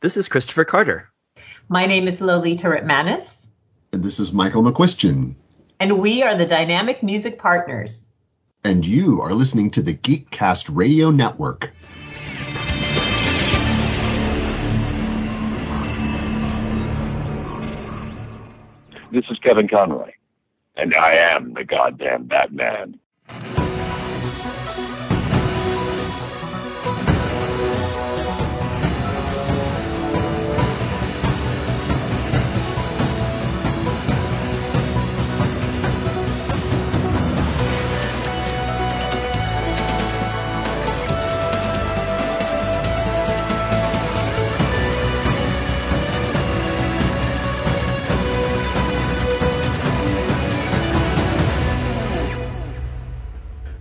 This is Kristopher Carter. My name is Lolita Ritmanis. And this is Michael McCustion. And we are the Dynamic Music Partners. And you are listening to the Geekcast Radio Network. This is Kevin Conroy, and I am the goddamn Batman.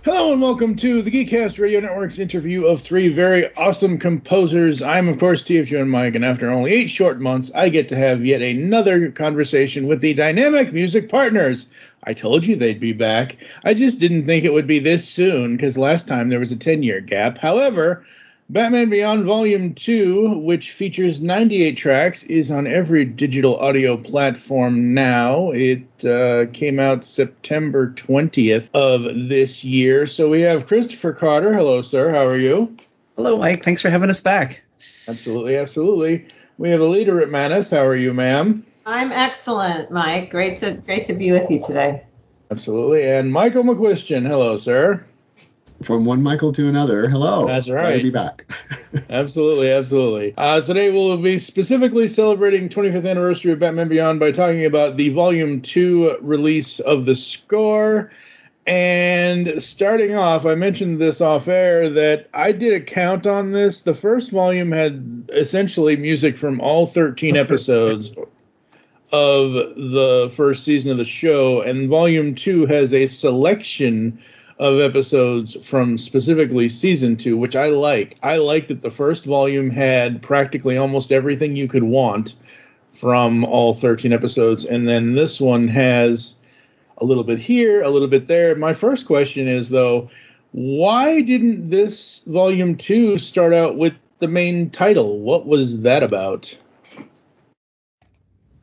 Hello and welcome to the Geekcast Radio Network's interview of three very awesome composers. I'm, of course, TFG and Mike, and after only 8 short months, I get to have yet another conversation with the Dynamic Music Partners. I told you they'd be back. I just didn't think it would be this soon, because last time there was a 10-year gap. However, Batman Beyond Volume 2, which features 98 tracks, is on every digital audio platform now. It came out September 20th of this year. So we have Kristopher Carter. Hello, sir. How are you? Hello, Mike. Thanks for having us back. Absolutely, absolutely. We have Lolita Ritmanis. How are you, ma'am? I'm excellent, Mike. Great to be with you today. Absolutely. And Michael McCustion. Hello, sir. From one Michael to another. Hello. That's right. Glad to be back. Absolutely, absolutely. Today we'll be specifically celebrating 25th anniversary of Batman Beyond by talking about the Volume 2 release of the score. And starting off, I mentioned this off air that I did a count on this. The first volume had essentially music from all 13 episodes of the first season of the show, and Volume 2 has a selection of episodes from specifically Season 2, which I like. I like that the first volume had practically almost everything you could want from all 13 episodes, and then this one has a little bit here, a little bit there. My first question is, though, why didn't this Volume 2 start out with the main title? What was that about?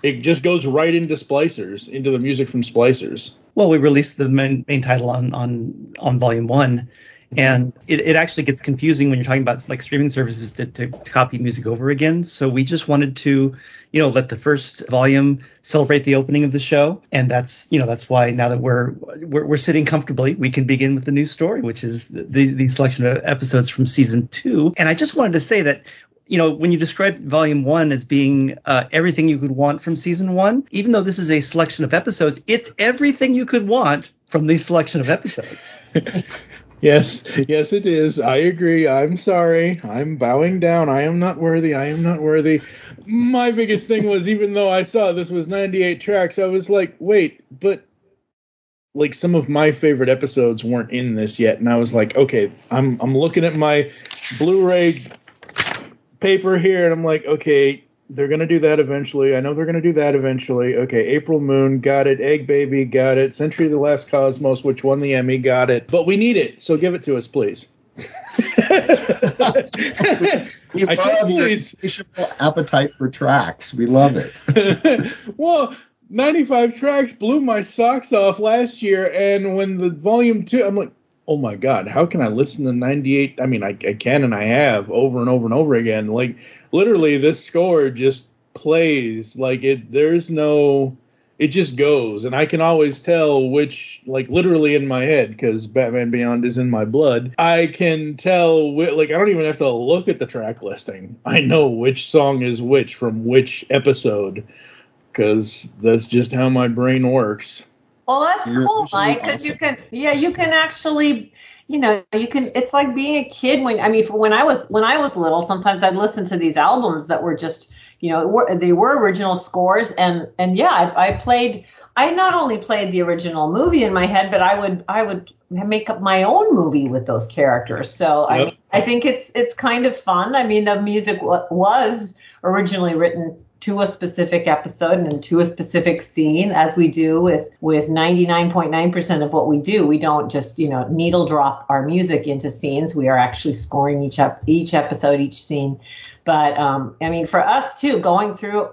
It just goes right into Splicers, into the music from Splicers. Well, we released the main title on Volume 1, and it actually gets confusing when you're talking about like streaming services to copy music over again. So we just wanted to, let the first volume celebrate the opening of the show, and that's why now that we're sitting comfortably, we can begin with the new story, which is the selection of episodes from Season 2. And I just wanted to say that, when you described Volume 1 as being everything you could want from Season 1, even though this is a selection of episodes, it's everything you could want from this selection of episodes. Yes, it is. I agree. I'm sorry. I'm bowing down. I am not worthy. My biggest thing was, even though I saw this was 98 tracks, I was like, wait, but like some of my favorite episodes weren't in this yet. And I was like, okay, I'm looking at my Blu-ray paper here, and I'm like, okay, they're going to do that eventually. I know they're going to do that eventually. Okay, April Moon, got it. Egg Baby, got it. Century of the Last Cosmos, which won the Emmy, got it. But we need it, so give it to us, please. We love your insatiable appetite for tracks. We love it. Well, 95 tracks blew my socks off last year, and when the Volume 2, I'm like, oh my God, how can I listen to 98? I mean, I can and I have over and over and over again. Like, literally, this score just plays. Like, it just goes. And I can always tell which, like, literally in my head, because Batman Beyond is in my blood, I can tell, like, I don't even have to look at the track listing. I know which song is which from which episode, because that's just how my brain works. Well, that's cool, Mike, because awesome. you can actually, it's like being a kid. When I was little, sometimes I'd listen to these albums that were just, they were original scores, and I not only played the original movie in my head, but I would make up my own movie with those characters. So yep. I think it's kind of fun. I mean, the music was originally written to a specific episode and to a specific scene, as we do with 99.9% of what we do. We don't just, needle drop our music into scenes. We are actually scoring each episode, each scene. But for us too, going through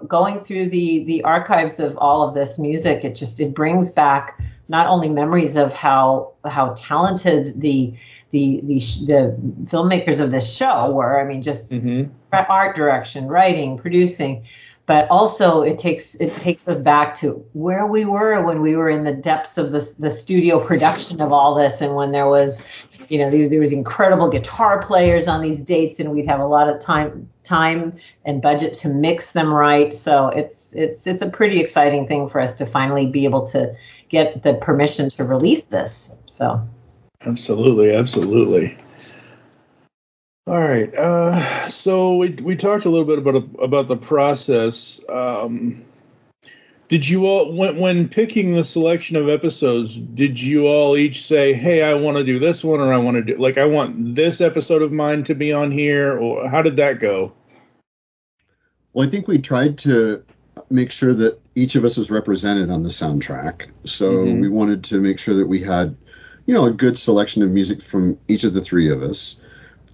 the archives of all of this music, it brings back not only memories of how talented the filmmakers of this show were. Art direction, writing, producing, but also it takes us back to where we were when we were in the depths of the studio production of all this, and when there was incredible guitar players on these dates, and we'd have a lot of time and budget to mix them right. So it's a pretty exciting thing for us to finally be able to get the permission to release this. So absolutely. All right. So we talked a little bit about the process. Did you all, when picking the selection of episodes, did you all each say, hey, I want to do this one, or I want to do, I want this episode of mine to be on here, or how did that go? Well, I think we tried to make sure that each of us was represented on the soundtrack. So we wanted to make sure that we had, a good selection of music from each of the three of us.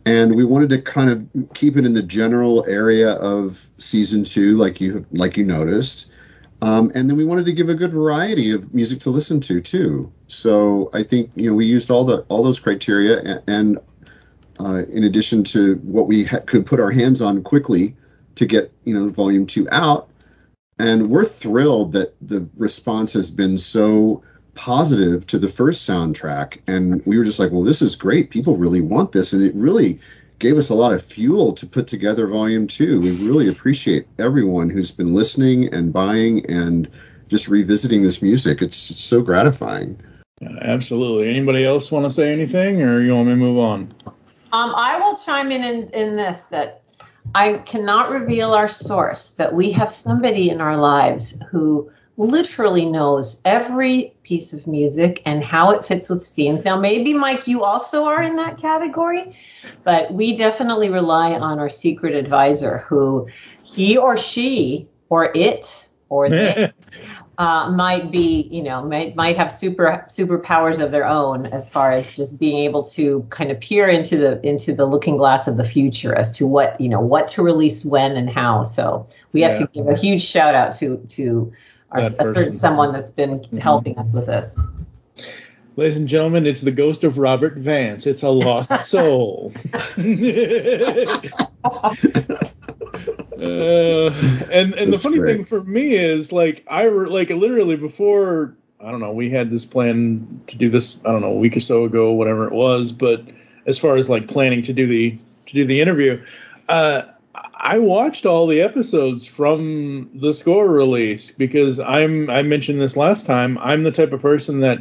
And we wanted to kind of keep it in the general area of season 2, like you noticed. And then we wanted to give a good variety of music to listen to too. So I think we used all those criteria, and in addition to what we could put our hands on quickly to get volume 2 out. And we're thrilled that the response has been so positive to the first soundtrack, and we were just like, well, this is great. People really want this, and it really gave us a lot of fuel to put together volume 2. We really appreciate everyone who's been listening and buying and just revisiting this music. It's so gratifying. Yeah, absolutely. Anybody else want to say anything, or you want me to move on? I will chime in this, that I cannot reveal our source, but we have somebody in our lives who literally knows every piece of music and how it fits with scenes. Now, maybe, Mike, you also are in that category, but we definitely rely on our secret advisor, who he or she or it or they might be, might have superpowers of their own, as far as just being able to kind of peer into the looking glass of the future as to what to release when and how. So we have to give a huge shout out to a certain someone that's been helping us with this. Ladies and gentlemen, it's the ghost of Robert Vance. It's a lost soul. And the funny thing for me is, literally before, I don't know, we had this plan to do this, I don't know, a week or so ago, whatever it was, but as far as planning to do the interview, I watched all the episodes from the score release, because I mentioned this last time, I'm the type of person that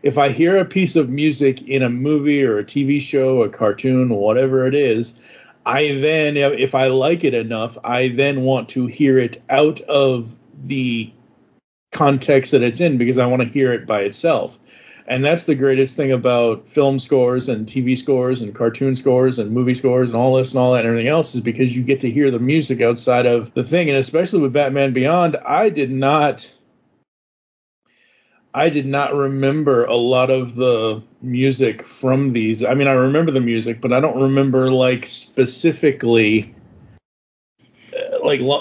if I hear a piece of music in a movie or a TV show, a cartoon, whatever it is, I then, if I like it enough, I then want to hear it out of the context that it's in, because I want to hear it by itself. And that's the greatest thing about film scores and TV scores and cartoon scores and movie scores and all this and all that and everything else, is because you get to hear the music outside of the thing. And especially with Batman Beyond, I did not remember a lot of the music from these. I mean, I remember the music, but I don't remember specifically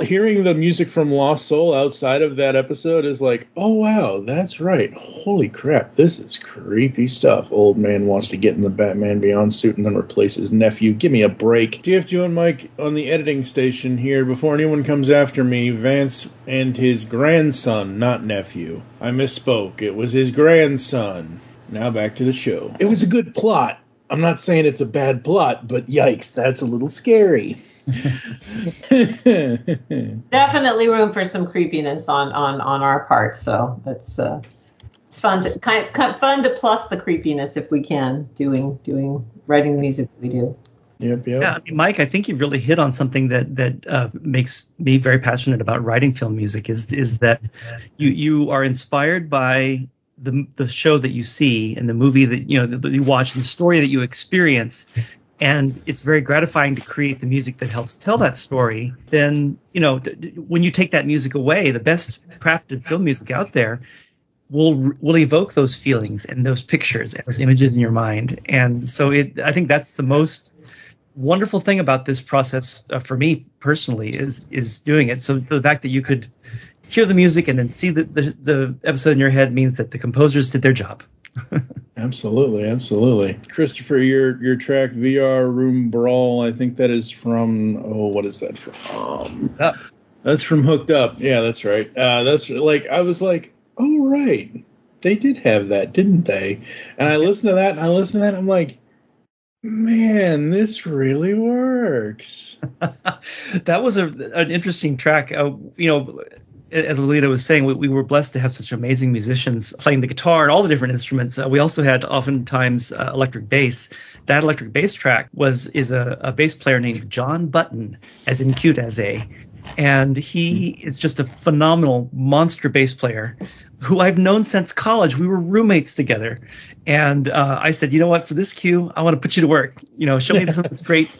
hearing the music from Lost Soul outside of that episode is oh wow, that's right. Holy crap, this is creepy stuff. Old man wants to get in the Batman Beyond suit and then replace his nephew. Give me a break. TFG and Mike on the editing station here. Before anyone comes after me, Vance and his grandson, not nephew. I misspoke. It was his grandson. Now back to the show. It was a good plot. I'm not saying it's a bad plot, but yikes, that's a little scary. Definitely room for some creepiness on our part, so it's fun to fun to plus the creepiness if we can, writing the music that we do. Yep. Yeah, Mike, I think you've really hit on something that makes me very passionate about writing film music. Is that you are inspired by the show that you see and the movie that you watch and the story that you experience. and it's very gratifying to create the music that helps tell that story, then, when you take that music away, the best crafted film music out there will evoke those feelings and those pictures and those images in your mind. And so I think that's the most wonderful thing about this process for me personally is doing it. So the fact that you could hear the music and then see the episode in your head means that the composers did their job. Absolutely. Christopher, your track VR Room Brawl, I think that is from, what is that from? Up. That's from Hooked Up. Yeah, that's right. That's like, I was like, oh, right. They did have that, didn't they? And I listened to that, and I'm like, man, this really works. That was an interesting track. As Lolita was saying, we were blessed to have such amazing musicians playing the guitar and all the different instruments. We also had oftentimes electric bass. That electric bass track is a bass player named John Button, as in cute as a. And he is just a phenomenal monster bass player who I've known since college. We were roommates together. And I said, you know what, for this cue, I want to put you to work. Show me some of this great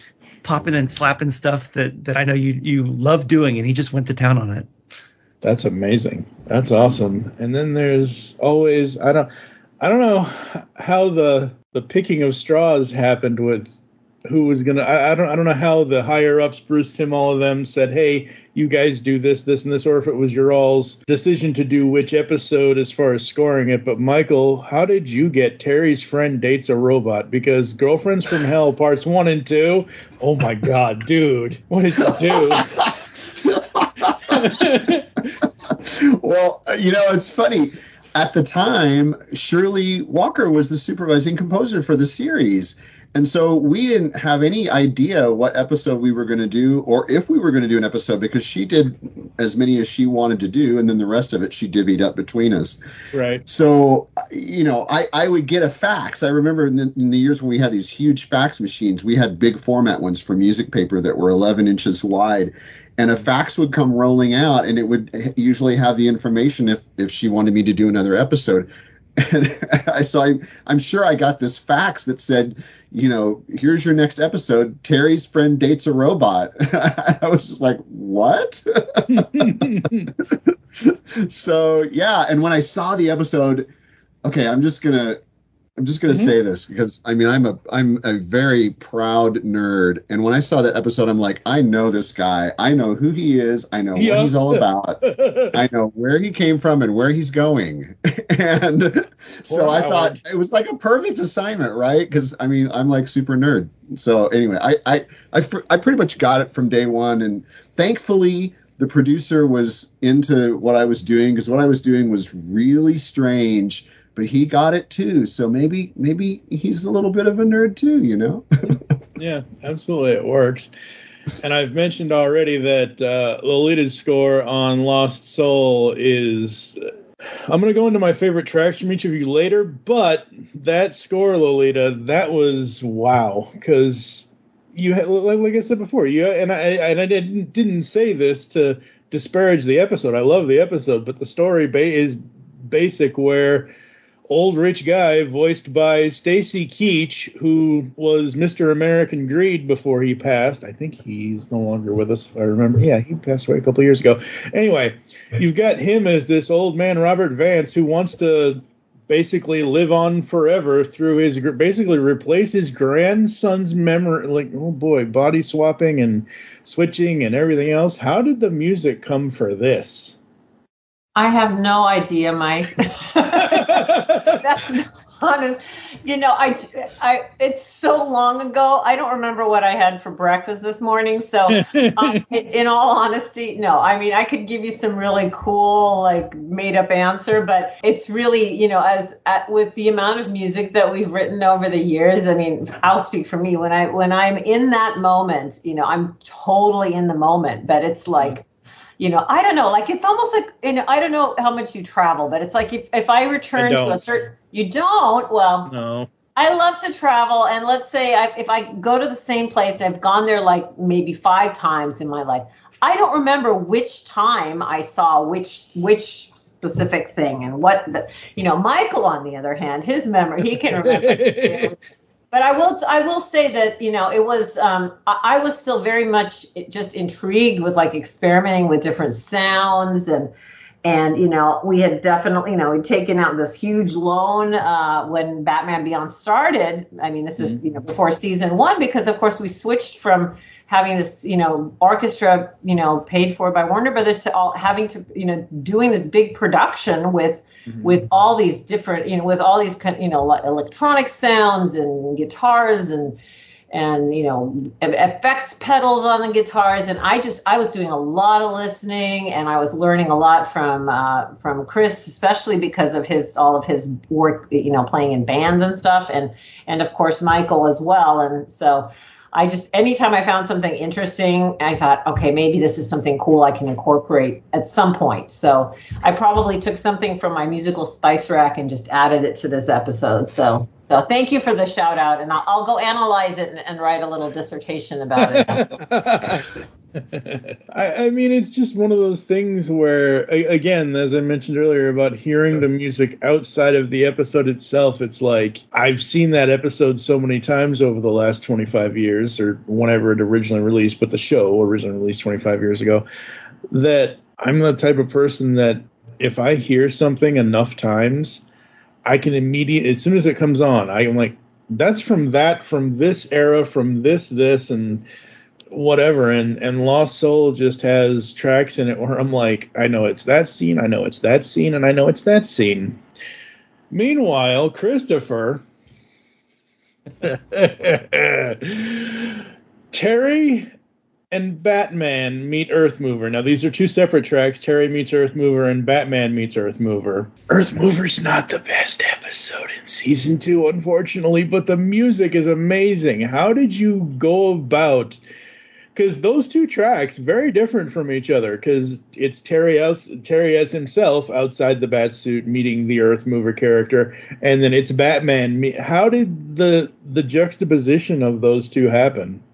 popping and slapping stuff that I know you love doing. And he just went to town on it. That's amazing. That's awesome. And then there's always, I don't know how the picking of straws happened with who was gonna. I don't know how the higher ups, Bruce, Tim, all of them said, hey, you guys do this, and this, or if it was your all's decision to do which episode as far as scoring it. But Michael, how did you get Terry's Friend Dates a Robot? Because Girlfriends from Hell parts 1 and 2. Oh my God, dude, what did you do? Well, it's funny. At the time, Shirley Walker was the supervising composer for the series. And so we didn't have any idea what episode we were going to do or if we were going to do an episode, because she did as many as she wanted to do. And then the rest of it, she divvied up between us. Right. So, I would get a fax. I remember in the years when we had these huge fax machines, we had big format ones for music paper that were 11 inches wide. And a fax would come rolling out, and it would usually have the information if she wanted me to do another episode. And I'm sure I got this fax that said, here's your next episode. Terry's Friend Dates a Robot. I was just like, what? So, yeah. And when I saw the episode, okay, I'm just gonna say this because I'm a very proud nerd, and when I saw that episode, I'm like, I know this guy, I know who he is, I know what he's all about, I know where he came from and where he's going, and so I thought it was like a perfect assignment, right? Because I'm like super nerd. So anyway, I pretty much got it from day one, and thankfully the producer was into what I was doing, because what I was doing was really strange. But he got it too, so maybe he's a little bit of a nerd too, Yeah, absolutely, it works. And I've mentioned already that Lolita's score on Lost Soul is. I'm going to go into my favorite tracks from each of you later, but that score, Lolita, that was wow, because you had, like I said before, I didn't say this to disparage the episode. I love the episode, but the story is basic, where old rich guy voiced by Stacy Keach, who was Mr. American Greed before he passed. I think he's no longer with us, if I remember. Yeah, he passed away a couple of years ago. Anyway, you've got him as this old man, Robert Vance, who wants to basically live on forever through basically replace his grandson's memory, like, oh boy, body swapping and switching and everything else. How did the music come for this? I have no idea, Mike. That's honest. It's so long ago. I don't remember what I had for breakfast this morning. So, in all honesty, no. I could give you some really cool, like, made up answer, but it's really, with the amount of music that we've written over the years. I'll speak for me. When I'm in that moment, I'm totally in the moment. But it's like, I don't know, like, it's almost like, I don't know how much you travel, but it's like if I return to a certain, you don't, well, no. I love to travel. And let's say if I go to the same place and I've gone there like maybe 5 times in my life, I don't remember which time I saw which specific thing and what, Michael, on the other hand, his memory, he can remember. But I will say that, it was, I was still very much just intrigued with like experimenting with different sounds and we had definitely, we'd taken out this huge loan when Batman Beyond started. I mean, this is, before season 1, because of course we switched from having this, orchestra, paid for by Warner Brothers to having to, doing this big production with all these different, with all these, electronic sounds and guitars and effects pedals on the guitars. And I was doing a lot of listening, and I was learning a lot from Chris, especially because of all of his work, playing in bands and stuff. And of course, Michael as well. And so anytime I found something interesting, I thought, okay, maybe this is something cool I can incorporate at some point. So I probably took something from my musical spice rack and just added it to this episode. So thank you for the shout out, and I'll go analyze it and write a little dissertation about it. I mean, it's just one of those things where, again, as I mentioned earlier about hearing the music outside of the episode itself, it's like I've seen that episode so many times over the last 25 years, or whenever it originally released, but the show originally released 25 years ago, that I'm the type of person that if I hear something enough times, I can immediately, as soon as it comes on, I'm like, that's from this era, from this, and whatever. And Lost Soul just has tracks in it where I'm like, I know it's that scene, I know it's that scene, and I know it's that scene. Meanwhile, Kristopher, Terry and Batman meet Earthmover. Now, these are two separate tracks. Terry meets Earthmover and Batman meets Earthmover. Earthmover's not the best episode in season 2, unfortunately, but the music is amazing. How did you go about... Because those two tracks, very different from each other, because it's Terry as himself outside the Batsuit meeting the Earthmover character, and then it's Batman. How did the juxtaposition of those two happen?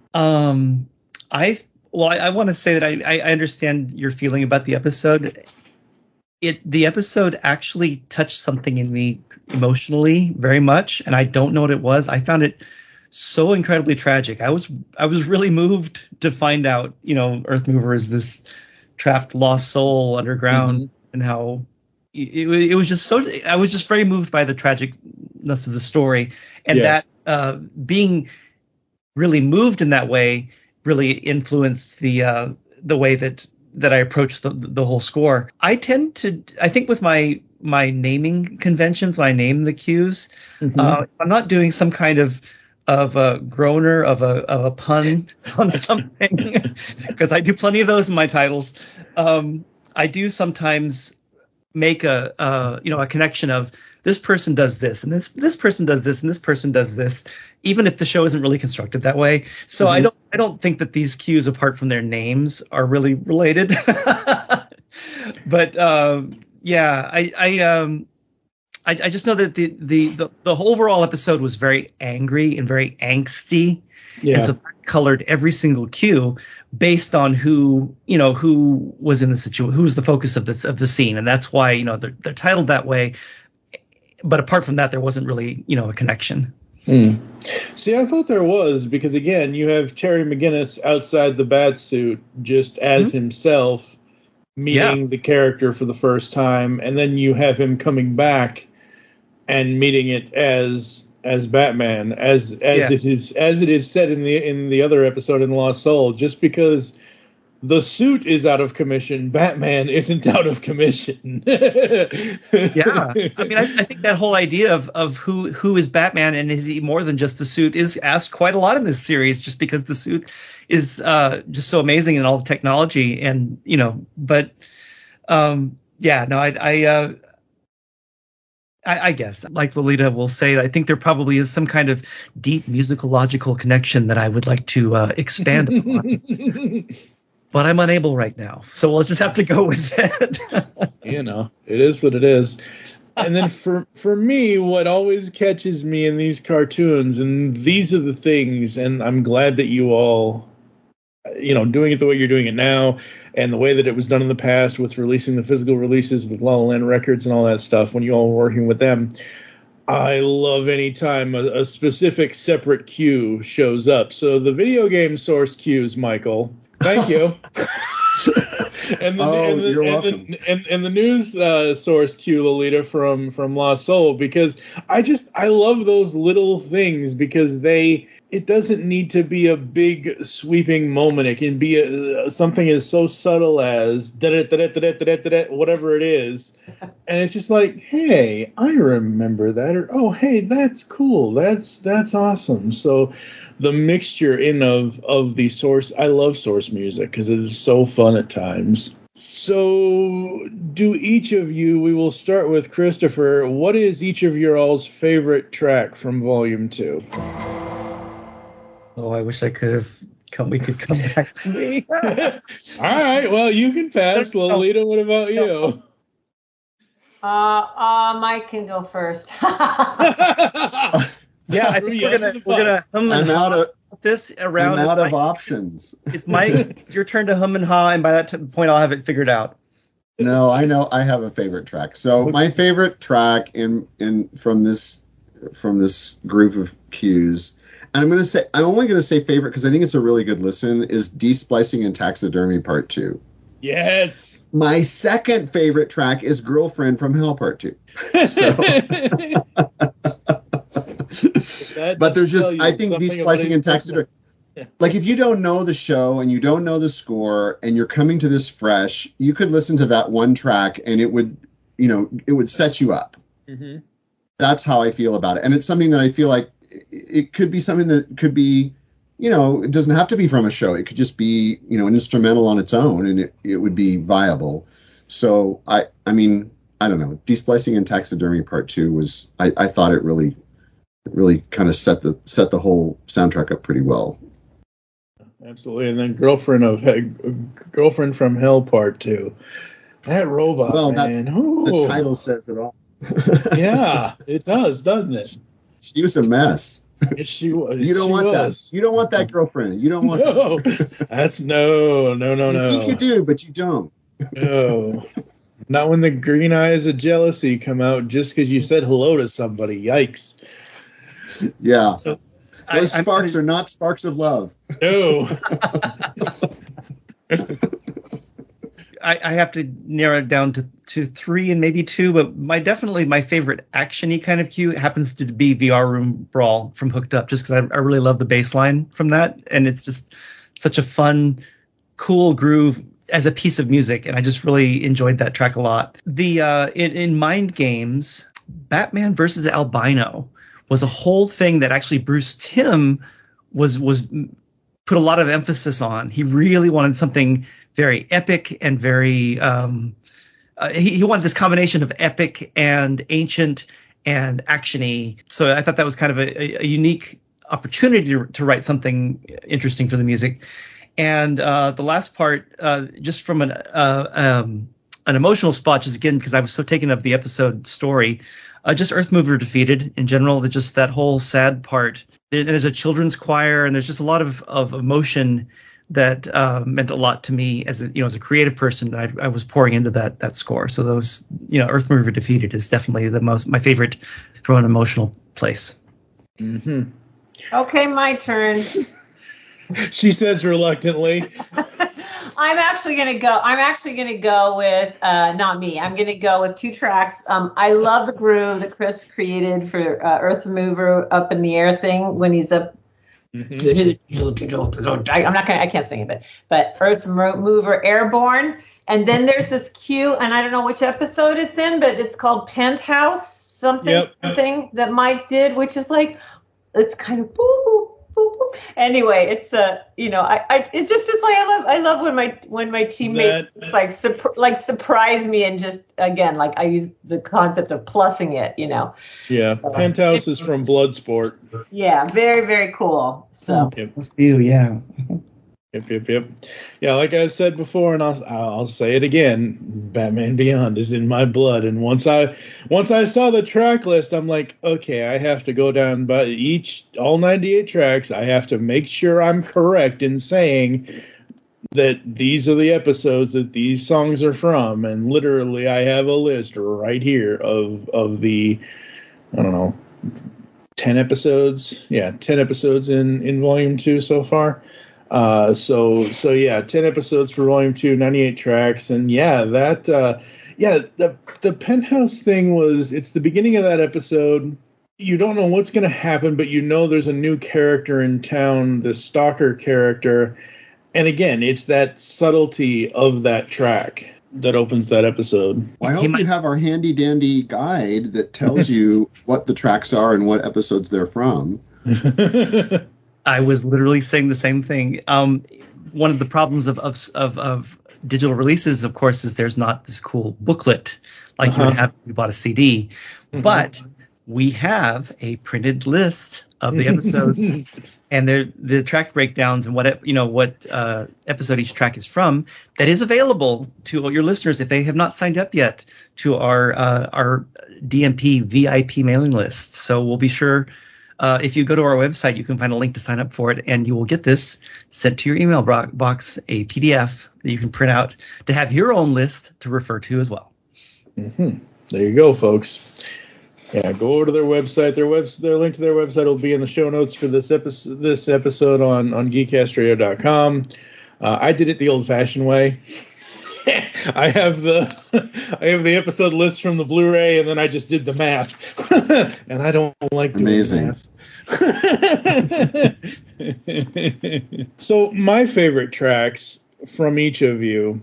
I want to say that I understand your feeling about the episode. The episode actually touched something in me emotionally very much, and I don't know what it was. I found it so incredibly tragic. I was really moved to find out, Earthmover is this trapped lost soul underground, and how it was just so. I was just very moved by the tragicness of the story, and that being really moved in that way really influenced the way that I approach the whole score. I think with my naming conventions, when I name the cues, I'm not doing some kind of a groaner, of a pun on something, because I do plenty of those in my titles. I do sometimes make a connection of this person does this, and this person does this, and this person does this, even if the show isn't really constructed that way. So I don't think that these cues, apart from their names, are really related. But I just know that the whole overall episode was very angry and very angsty, and so that colored every single cue based on who was in the situation, who was the focus of the scene, and that's why they're titled that way. But apart from that, there wasn't really a connection. See, I thought there was, because again, you have Terry McGinnis outside the Batsuit just as himself meeting the character for the first time, and then you have him coming back and meeting it as Batman, as it is said in the other episode in Lost Soul. Just because the suit is out of commission, Batman isn't out of commission. I mean, I think that whole idea of who is Batman and is he more than just the suit is asked quite a lot in this series, just because the suit is just so amazing in all the technology, and I guess, like Lolita will say, I think there probably is some kind of deep musicological connection that I would like to expand upon. But I'm unable right now, so we'll just have to go with it. It is what it is. And then for me, what always catches me in these cartoons, and these are the things, and I'm glad that you all, doing it the way you're doing it now, and the way that it was done in the past with releasing the physical releases with La La Land Records and all that stuff, when you all were working with them, I love any time a specific separate cue shows up. So the video game source cues, Michael. Thank you. You're welcome. And the news source cue, Lolita, from Lost Soul, because I love those little things, because it doesn't need to be a big sweeping moment. It can be something as so subtle as whatever it is, and it's just like, hey, I remember that, or oh, hey, that's cool, that's awesome. So the mixture of the source, I love source music because it is so fun at times. So do each of you, we will start with Kristopher, what is each of your all's favorite track from Volume 2? Oh, I wish we could come back to me. All right, well, you can pass. Lolita, what about you? Mike can go first. Yeah, I think we're gonna hum and ha this around. I'm out of options. It's Mike, your turn to hum and ha, and by that point I'll have it figured out. No, I know I have a favorite track. So my favorite track from this group of cues, and I'm only gonna say favorite because I think it's a really good listen, is De-Splicing and Taxidermy Part 2. Yes. My second favorite track is Girlfriend from Hell Part 2. So but there's just, I think, De-Splicing and Taxidermy. Like, if you don't know the show and you don't know the score and you're coming to this fresh, you could listen to that one track and it would set you up. Mm-hmm. That's how I feel about it. And it's something that I feel like it could be something that could be, it doesn't have to be from a show. It could just be, an instrumental on its own, and it would be viable. So I mean, I don't know. De-Splicing and Taxidermy Part 2 was, I thought it really kind of set the whole soundtrack up pretty well. Absolutely. And then Girlfriend from Hell Part 2. That robot, well, man. The title says it all. Yeah, it does, doesn't it? She was a mess. Yes, she was. You don't want that. You don't want that girlfriend. You don't want that. That's no. You think you do, but you don't. No. Not when the green eyes of jealousy come out just because you said hello to somebody. Yikes. Yeah. So, those sparks are not sparks of love. No. I have to narrow it down to 3 and maybe 2, but definitely my favorite action-y kind of cue happens to be VR Room Brawl from Hooked Up, just because I really love the bass line from that, and it's just such a fun, cool groove as a piece of music, and I just really enjoyed that track a lot. In Mind Games, Batman versus Albino was a whole thing that actually Bruce Timm was put a lot of emphasis on. He really wanted something very epic and very he wanted this combination of epic and ancient and action-y. So I thought that was kind of a unique opportunity to write something interesting for the music. And the last part, just from an emotional spot, just again because I was so taken of the episode story, just Earth Mover Defeated in general, just that whole sad part. There's a children's choir, and there's just a lot of emotion that meant a lot to me as a creative person that I was pouring into that score. So those, Earth Mover Defeated is definitely my favorite from an emotional place. Mm-hmm. Okay, my turn. She says reluctantly. I'm actually gonna go with not me. I'm gonna go with 2 tracks. I love the groove that Chris created for Earth Mover Up in the Air thing when he's up. Mm-hmm. I can't sing it, but Earth Mover Airborne. And then there's this cue, and I don't know which episode it's in, but it's called Penthouse something that Mike did, which is like, it's kind of boo. Anyway, it's I love when my teammates surprise me and just again I use the concept of plussing it, Yeah, Penthouse is from Bloodsport. Yeah, very very cool. So yeah. Yep. Yeah, like I've said before, and I'll say it again. Batman Beyond is in my blood, and once I saw the track list, I'm like, okay, I have to go down by all 98 tracks. I have to make sure I'm correct in saying that these are the episodes that these songs are from, and literally I have a list right here of the I don't know, 10 episodes. Yeah, 10 episodes in Volume 2 so far. So yeah, 10 episodes for Volume 2, 98 tracks. And yeah, the penthouse thing it's the beginning of that episode. You don't know what's going to happen, but you know there's a new character in town, the stalker character. And again, it's that subtlety of that track that opens that episode. Well, I hope you have our handy dandy guide that tells you what the tracks are and what episodes they're from. I was literally saying the same thing. One of the problems of digital releases, of course, is there's not this cool booklet like you would have if you bought a CD. Mm-hmm. But we have a printed list of the episodes and the track breakdowns and what episode each track is from. That is available to all your listeners if they have not signed up yet to our DMP VIP mailing list. So we'll be sure. If you go to our website, you can find a link to sign up for it, and you will get this sent to your email box, a PDF that you can print out to have your own list to refer to as well. Mm-hmm. There you go, folks. Yeah, go over to their website. Their link to their website will be in the show notes for this episode on geekcastradio.com. I did it the old-fashioned way. I have the episode list from the Blu-ray, and then I just did the math. And I don't like doing math. So my favorite tracks from each of you,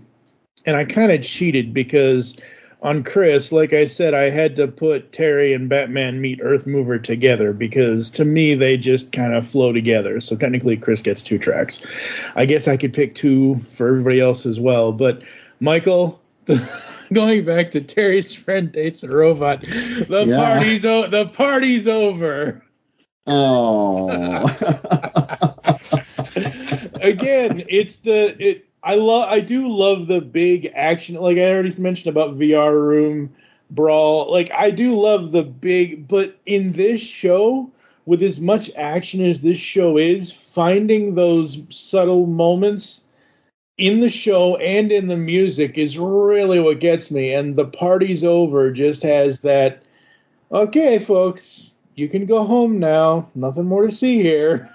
and I kind of cheated because on Chris, like I said, I had to put Terry and Batman Meet Earth Mover together because to me they just kind of flow together. So technically Chris gets 2 tracks. I guess I could pick 2 for everybody else as well, but Michael, going back to Terry's Friend Dates a Robot, the party's over. Oh. Again, I do love the big action. Like I already mentioned about VR room brawl. Like I do love the big, but in this show, with as much action as this show is, finding those subtle moments in the show and in the music is really what gets me. And the party's over just has that, okay, folks, you can go home now. Nothing more to see here.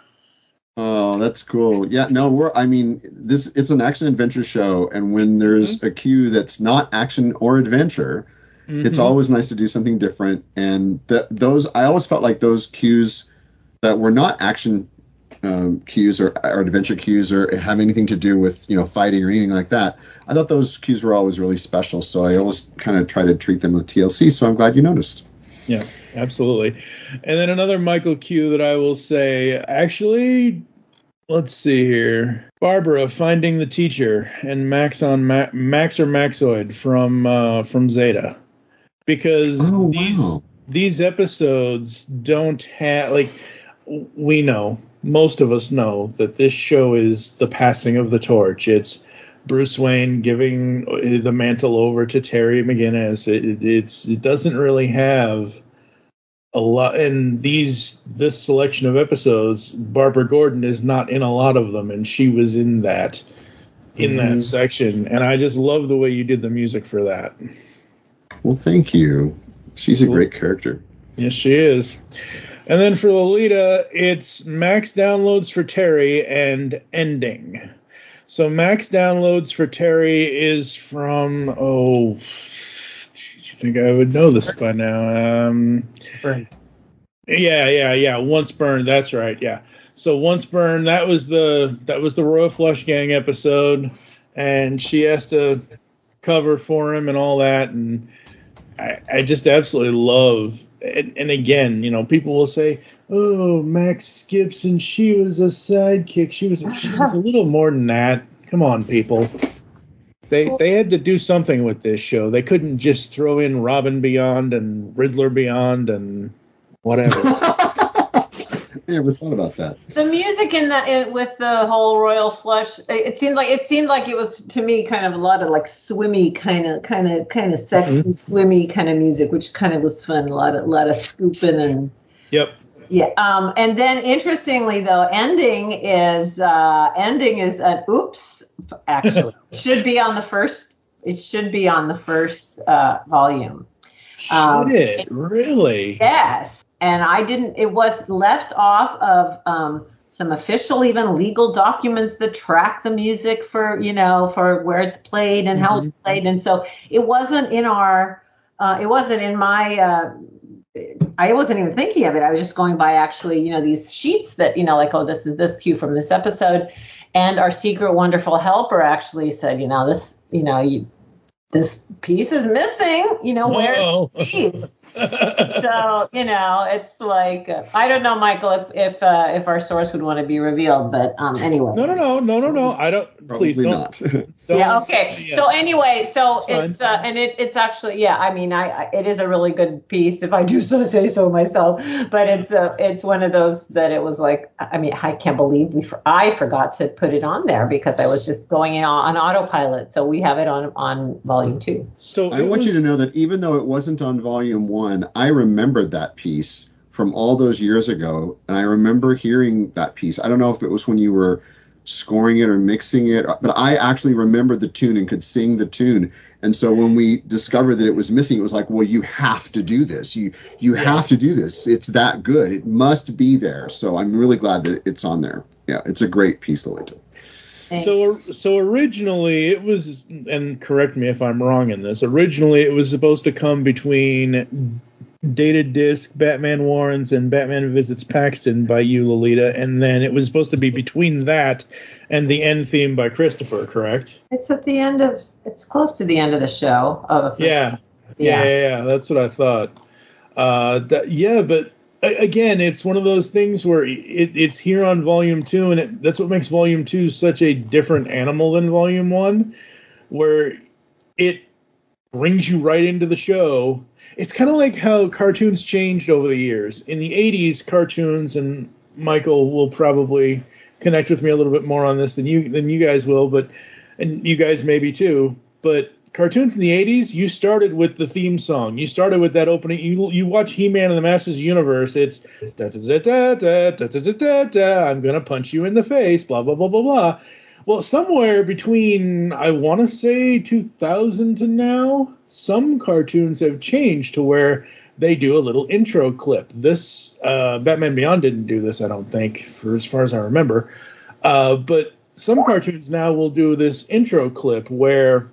Oh, that's cool. Yeah, no, it's an action adventure show. And when there's a cue that's not action or adventure, it's always nice to do something different. And I always felt like those cues that were not action cues or adventure cues or have anything to do with fighting or anything like that, I thought those cues were always really special, so I always kind of try to treat them with TLC, so I'm glad you noticed. Yeah, absolutely. And then another Michael cue that I will say, actually, let's see here, Barbara finding the teacher and Max or Maxoid from Zeta, because these episodes don't have, like, we know, most of us know that this show is the passing of the torch. It's Bruce Wayne giving the mantle over to Terry McGinnis. It doesn't really have a lot. And this selection of episodes, Barbara Gordon is not in a lot of them, and she was in that section. And I just love the way you did the music for that. Well, thank you. She's a great character. Yes, she is. And then for Lolita, it's max downloads for Terry and ending. So max downloads for Terry is from, you think I would know this by now. It's Burned. Yeah. Once Burned, that's right, yeah. So Once Burned, that was the Royal Flush Gang episode, and she has to cover for him and all that, and I just absolutely love. And again, people will say, "Oh, Max Gibson, she was a sidekick. She was a little more than that." Come on, people. They had to do something with this show. They couldn't just throw in Robin Beyond and Riddler Beyond and whatever. I never thought about that. The music with the whole Royal Flush, it seemed like it was, to me, kind of a lot of like swimmy kind of sexy swimmy kind of music, which kind of was fun. A lot of scooping and. Yep. Yeah. And then interestingly though, ending is an oops. Actually, it should be on the first volume. Should it? Really? Yes. And I didn't, it was left off of some official, even legal documents that track the music for, for where it's played and how it's played. And so it wasn't in our, it wasn't in my, I wasn't even thinking of it. I was just going by actually, these sheets that, like, oh, this is this cue from this episode. And our secret wonderful helper actually said, this piece is missing, where's the piece? So, it's like, I don't know, Michael, if our source would want to be revealed, but anyway. No. I don't. Probably please don't. Not. Yeah. Okay. Yeah. So anyway, it's fine. and it's actually, I mean, it is a really good piece if I do so say so myself, but it's one of those that it was like, I mean, I can't believe I forgot to put it on there because I was just going in on autopilot. So we have it on volume 2. So I want you to know that even though it wasn't on volume 1, I remembered that piece from all those years ago, and I remember hearing that piece. I don't know if it was when you were scoring it or mixing it, but I actually remembered the tune and could sing the tune. And so when we discovered that it was missing, it was like, well, you have to do this. You have to do this. It's that good. It must be there. So I'm really glad that it's on there. Yeah, it's a great piece, Lolita. So originally it was, and correct me if I'm wrong in this, originally it was supposed to come between Dated Disc, Batman Warrens, and Batman Visits Paxton by you, Lolita, and then it was supposed to be between that and the end theme by Kristopher, correct? It's at the end of, it's close to the end of the show. Yeah, that's what I thought. But again, it's one of those things where it's here on Volume 2, and that's what makes Volume 2 such a different animal than Volume 1, where it brings you right into the show. It's kind of like how cartoons changed over the years. In the 80s, cartoons, and Michael will probably connect with me a little bit more on this than you guys will, and you guys maybe too, but cartoons in the 80s, you started with the theme song. You started with that opening. You watch He-Man and the Masters of the Universe. It's da-da-da-da-da-da-da-da-da. I'm going to punch you in the face, blah, blah, blah, blah, blah. Well, somewhere between, I want to say 2000 to now, some cartoons have changed to where they do a little intro clip. This, Batman Beyond didn't do this, I don't think, for as far as I remember. But some cartoons now will do this intro clip where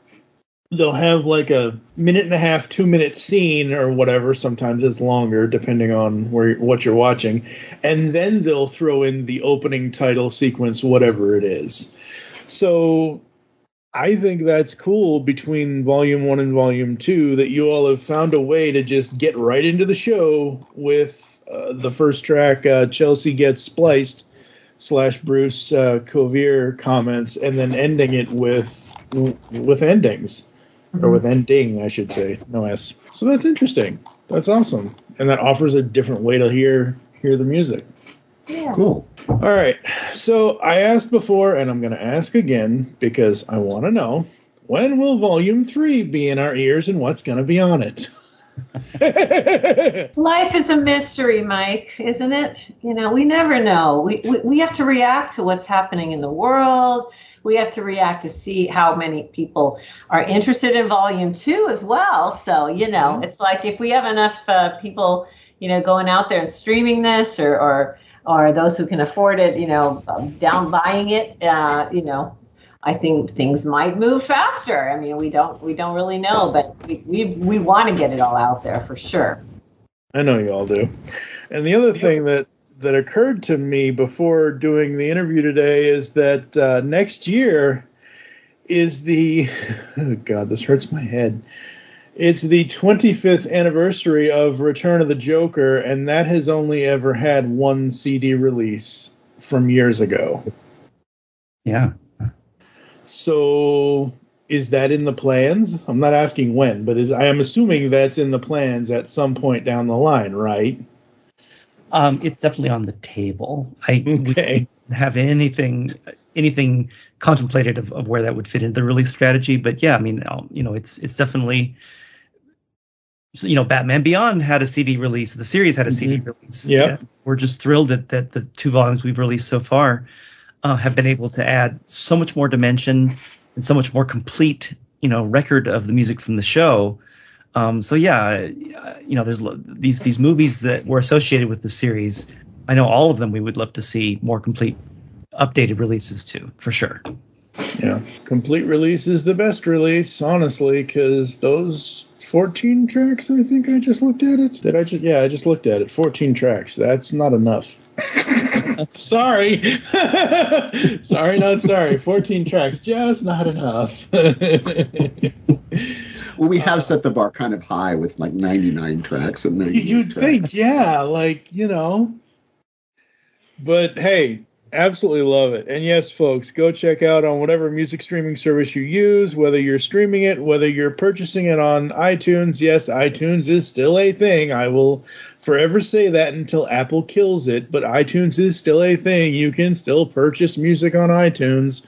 they'll have like a 1.5, 2-minute scene or whatever. Sometimes it's longer, depending on what you're watching. And then they'll throw in the opening title sequence, whatever it is. So I think that's cool between Volume 1 and Volume 2 that you all have found a way to just get right into the show with the first track, Chelsea Gets Spliced / Bruce Covier comments, and then ending it with endings. Or with ending, I should say. No S. So that's interesting. That's awesome. And that offers a different way to hear the music. Yeah. Cool. All right. So I asked before, and I'm going to ask again, because I want to know, when will Volume 3 be in our ears and what's going to be on it? Life is a mystery, Mike, isn't it? We never know. We have to react to what's happening in the world. We have to react to see how many people are interested in Volume 2 as well. So, it's like if we have enough people, going out there and streaming this or those who can afford it, down buying it, I think things might move faster. I mean, we don't really know, but we want to get it all out there for sure. I know you all do. And the other thing that occurred to me before doing the interview today is that next year is the, oh God, this hurts my head. It's the 25th anniversary of Return of the Joker, and that has only ever had one CD release from years ago. Yeah. So is that in the plans? I'm not asking when, but I am assuming that's in the plans at some point down the line, right? It's definitely on the table. We don't have anything contemplated of where that would fit into the release strategy. But yeah, I mean, it's definitely, Batman Beyond had a CD release. The series had a CD release. Yeah. We're just thrilled that the 2 volumes we've released so far have been able to add so much more dimension and so much more complete, record of the music from the show So yeah, there's these movies that were associated with the series. I know all of them we would love to see more complete, updated releases too, for sure. Yeah, complete release is the best release, honestly, because those 14 tracks, I think I just looked at it. I just looked at it. 14 tracks. That's not enough. Sorry. Sorry, not sorry. 14 tracks, just not enough. Well, we have set the bar kind of high with like 99 tracks and 98 You'd tracks. think, yeah, But hey, absolutely love it. And yes, folks, go check out on whatever music streaming service you use, whether you're streaming it, whether you're purchasing it on iTunes. Yes, iTunes is still a thing. I will forever say that until Apple kills it, but iTunes is still a thing. You can still purchase music on iTunes,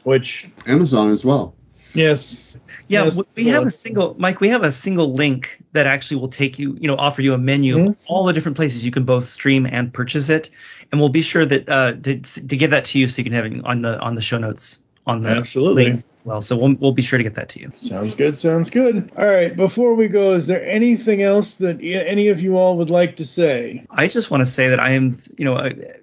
which Amazon as well. Yes. Yeah, yes, we have a single link that actually will take you, offer you a menu of all the different places you can both stream and purchase it, and we'll be sure that to give that to you so you can have it on the show notes on the absolutely link as well. So we'll be sure to get that to you. Sounds good. All right, before we go, is there anything else that any of you all would like to say? I just want to say that I am,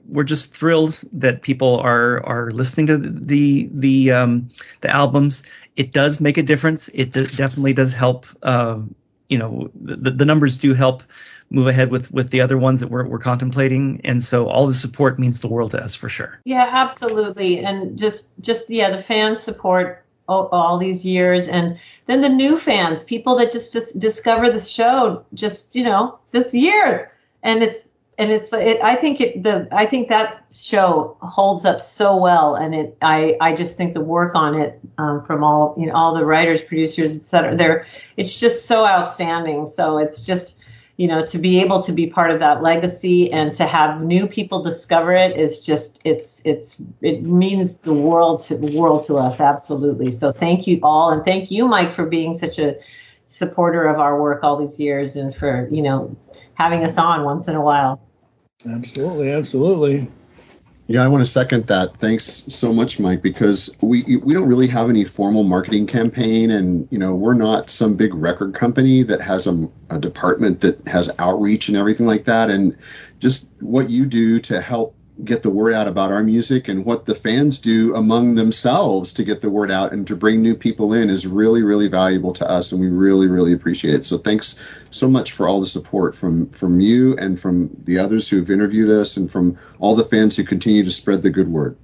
we're just thrilled that people are listening to the albums. It does make a difference. It definitely does help. The numbers do help move ahead with the other ones that we're contemplating, and so all the support means the world to us for sure. Yeah, absolutely. And just the fans support all these years, and then the new fans, people that just discover the show this year, I think that show holds up so well, and I just think the work on it from all the writers, producers, etc. It's just so outstanding. So it's just to be able to be part of that legacy and to have new people discover it is just it means the world to us, absolutely. So thank you all, and thank you, Mike, for being such a supporter of our work all these years, and for having us on once in a while. Absolutely. Yeah, I want to second that. Thanks so much, Mike, because we don't really have any formal marketing campaign, and we're not some big record company that has a department that has outreach and everything like that. And just what you do to help get the word out about our music, and what the fans do among themselves to get the word out and to bring new people in, is really, really valuable to us, and we really, really appreciate it. So thanks so much for all the support from you and from the others who've interviewed us, and from all the fans who continue to spread the good word.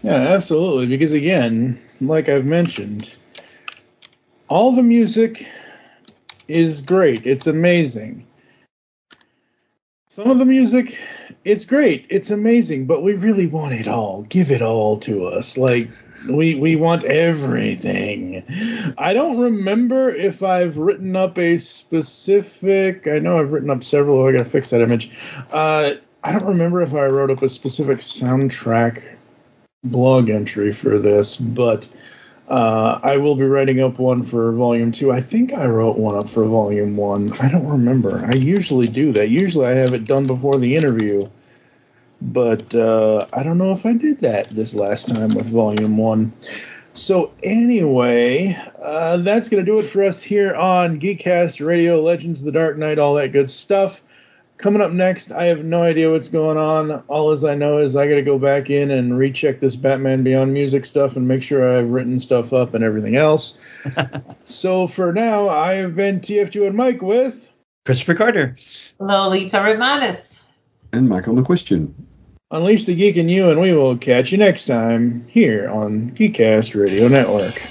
Yeah, absolutely. Because again, like I've mentioned, all the music is great. It's amazing. Some of the music, it's great, it's amazing, but we really want it all. Give it all to us. Like, we want everything. I don't remember if I've written up a specific, I know I've written up several, I gotta fix that image. I don't remember if I wrote up a specific soundtrack blog entry for this, but I will be writing up one for Volume 2. I think I wrote one up for Volume 1. I don't remember. I usually do that. Usually I have it done before the interview. But I don't know if I did that this last time with Volume 1. So anyway, that's going to do it for us here on Geekcast Radio, Legends of the Dark Knight, all that good stuff. Coming up next, I have no idea what's going on. All as I know is I got to go back in and recheck this Batman Beyond music stuff and make sure I've written stuff up and everything else. So for now, I have been TF2 and Mike with Kristopher Carter, Lolita Ritmanis, and Michael McCustion. Unleash the Geek in you, and we will catch you next time here on Geekcast Radio Network.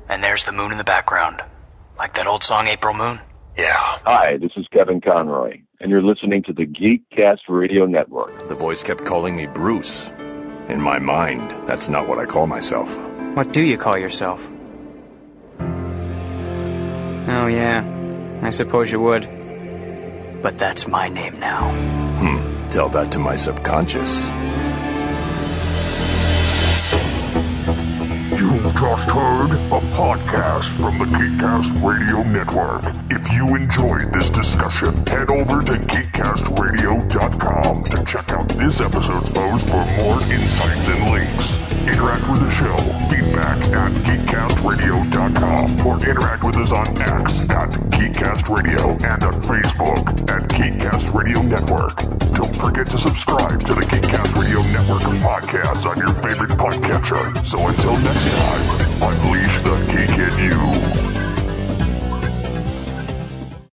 And there's the moon in the background. Like that old song, April Moon? Yeah. Hi, this is Kevin Conroy, and you're listening to the Geekcast Radio Network. The voice kept calling me Bruce. In my mind, that's not what I call myself. What do you call yourself? Oh, yeah. I suppose you would. But that's my name now. Tell that to my subconscious. You've just heard, a podcast from the Geekcast Radio Network. If you enjoyed this discussion, head over to geekcastradio.com to check out this episode's post for more insights and links. Interact with the show, feedback at geekcastradio.com, or interact with us on X at Geekcast Radio and on Facebook at Geekcast Radio Network. Don't forget to subscribe to the Geekcast Radio Network of podcasts on your favorite podcatcher. So until next time, unleash the geek in you.